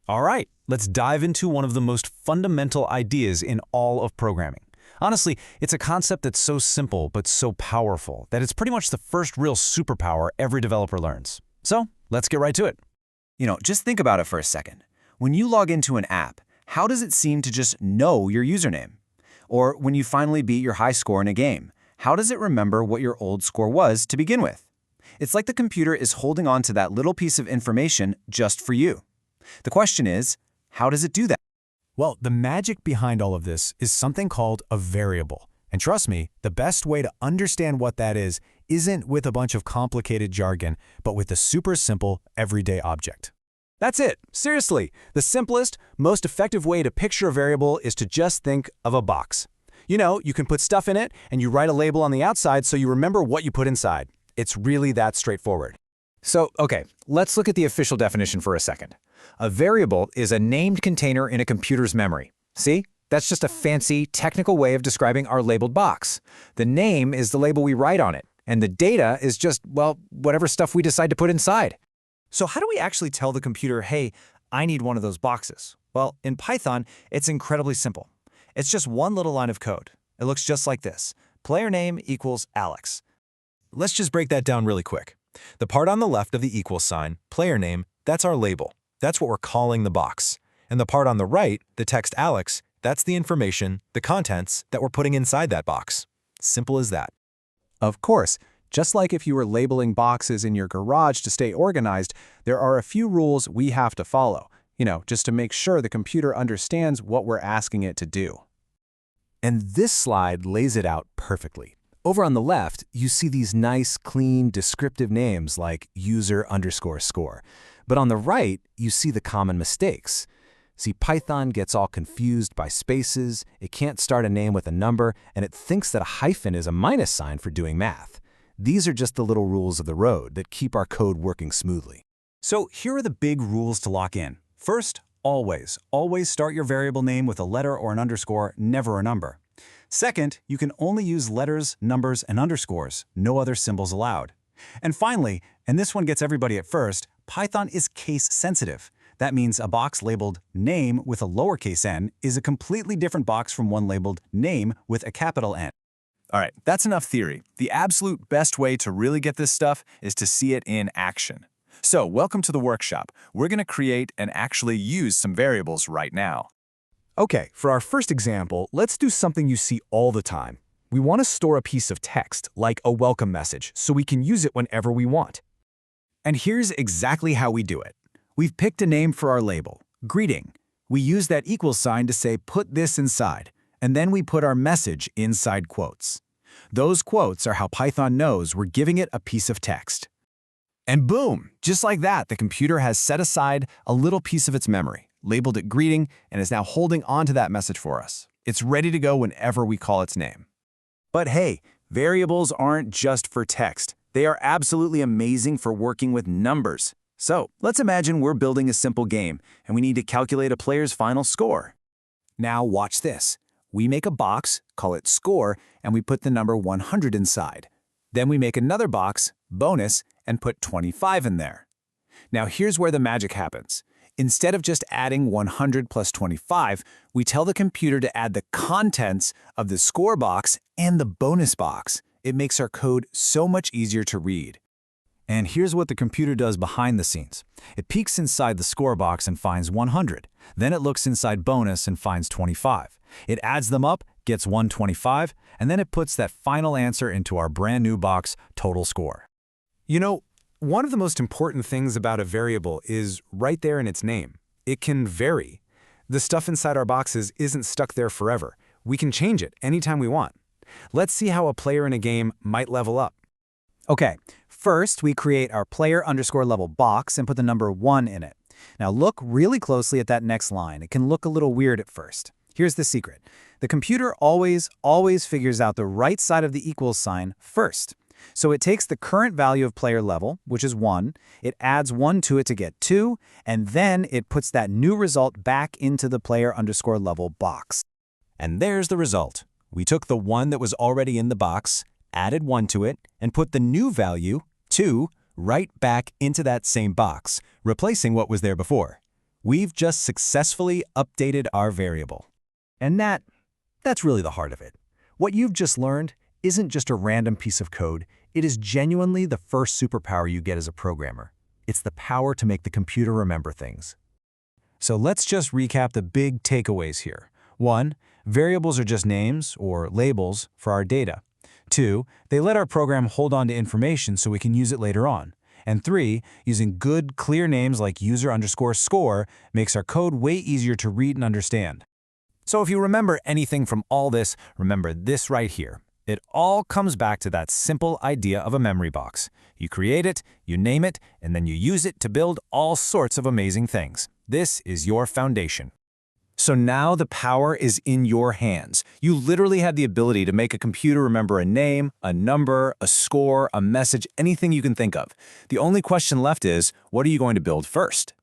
All right, let's dive into one of the most fundamental ideas in all of programming. Honestly, it's a concept that's so simple but so powerful that it's pretty much the first real superpower every developer learns. So, let's get right to it. Just think about it for a second. When you log into an app, how does it seem to just know your username? Or when you finally beat your high score in a game, how does it remember what your old score was to begin with? It's like the computer is holding on to that little piece of information just for you. The question is, how does it do that? Well, the magic behind all of this is something called a variable. And trust me, the best way to understand what that is isn't with a bunch of complicated jargon, but with a super simple, everyday object. That's it. Seriously, the simplest, most effective way to picture a variable is to just think of a box. You can put stuff in it, and you write a label on the outside so you remember what you put inside. It's really that straightforward. So, okay, let's look at the official definition for a second. A variable is a named container in a computer's memory. See? That's just a fancy, technical way of describing our labeled box. The name is the label we write on it, and the data is just, well, whatever stuff we decide to put inside. So how do we actually tell the computer, hey, I need one of those boxes? Well, in Python, it's incredibly simple. It's just one little line of code. It looks just like this. Player name equals Alex. Let's just break that down really quick. The part on the left of the equal sign, player name, that's our label. That's what we're calling the box. And the part on the right, the text Alex, that's the information, the contents that we're putting inside that box. Simple as that. Of course, just like if you were labeling boxes in your garage to stay organized, there are a few rules we have to follow, just to make sure the computer understands what we're asking it to do. And this slide lays it out perfectly. Over on the left, you see these nice, clean, descriptive names like user_score. But on the right, you see the common mistakes. See, Python gets all confused by spaces, it can't start a name with a number, and it thinks that a hyphen is a minus sign for doing math. These are just the little rules of the road that keep our code working smoothly. So here are the big rules to lock in. First, always start your variable name with a letter or an underscore, never a number. Second, you can only use letters, numbers, and underscores, no other symbols allowed. And finally, and this one gets everybody at first, Python is case sensitive. That means a box labeled name with a lowercase n is a completely different box from one labeled name with a capital N. All right, that's enough theory. The absolute best way to really get this stuff is to see it in action. So, welcome to the workshop. We're going to create and actually use some variables right now. Okay, for our first example, let's do something you see all the time. We want to store a piece of text, like a welcome message, so we can use it whenever we want. And here's exactly how we do it. We've picked a name for our label, greeting. We use that equal sign to say put this inside, and then we put our message inside quotes. Those quotes are how Python knows we're giving it a piece of text. And boom, just like that, the computer has set aside a little piece of its memory, labeled it greeting, and is now holding onto that message for us. It's ready to go whenever we call its name. But hey, variables aren't just for text. They are absolutely amazing for working with numbers. So let's imagine we're building a simple game, and we need to calculate a player's final score. Now watch this. We make a box, call it score, and we put the number 100 inside. Then we make another box, bonus, and put 25 in there. Now here's where the magic happens. Instead of just adding 100 plus 25, we tell the computer to add the contents of the score box and the bonus box. It makes our code so much easier to read. And here's what the computer does behind the scenes. It peeks inside the score box and finds 100. Then it looks inside bonus and finds 25. It adds them up, gets 125, and then it puts that final answer into our brand new box, total score. One of the most important things about a variable is right there in its name. It can vary. The stuff inside our boxes isn't stuck there forever. We can change it anytime we want. Let's see how a player in a game might level up. Okay, first we create our player_level box and put the number 1 in it. Now look really closely at that next line. It can look a little weird at first. Here's the secret. The computer always figures out the right side of the equals sign first. So it takes the current value of player level, which is 1, it adds 1 to it to get 2, and then it puts that new result back into the player_level box. And there's the result. We took the 1 that was already in the box, added 1 to it, and put the new value, 2, right back into that same box, replacing what was there before. We've just successfully updated our variable. And that's really the heart of it. What you've just learned isn't just a random piece of code. It is genuinely the first superpower you get as a programmer. It's the power to make the computer remember things. So let's just recap the big takeaways here. 1. Variables are just names, or labels, for our data. 2. They let our program hold on to information so we can use it later on. And 3. Using good, clear names like user_score makes our code way easier to read and understand. So if you remember anything from all this, remember this right here. It all comes back to that simple idea of a memory box. You create it, you name it, and then you use it to build all sorts of amazing things. This is your foundation. So now the power is in your hands. You literally have the ability to make a computer remember a name, a number, a score, a message, anything you can think of. The only question left is, what are you going to build first?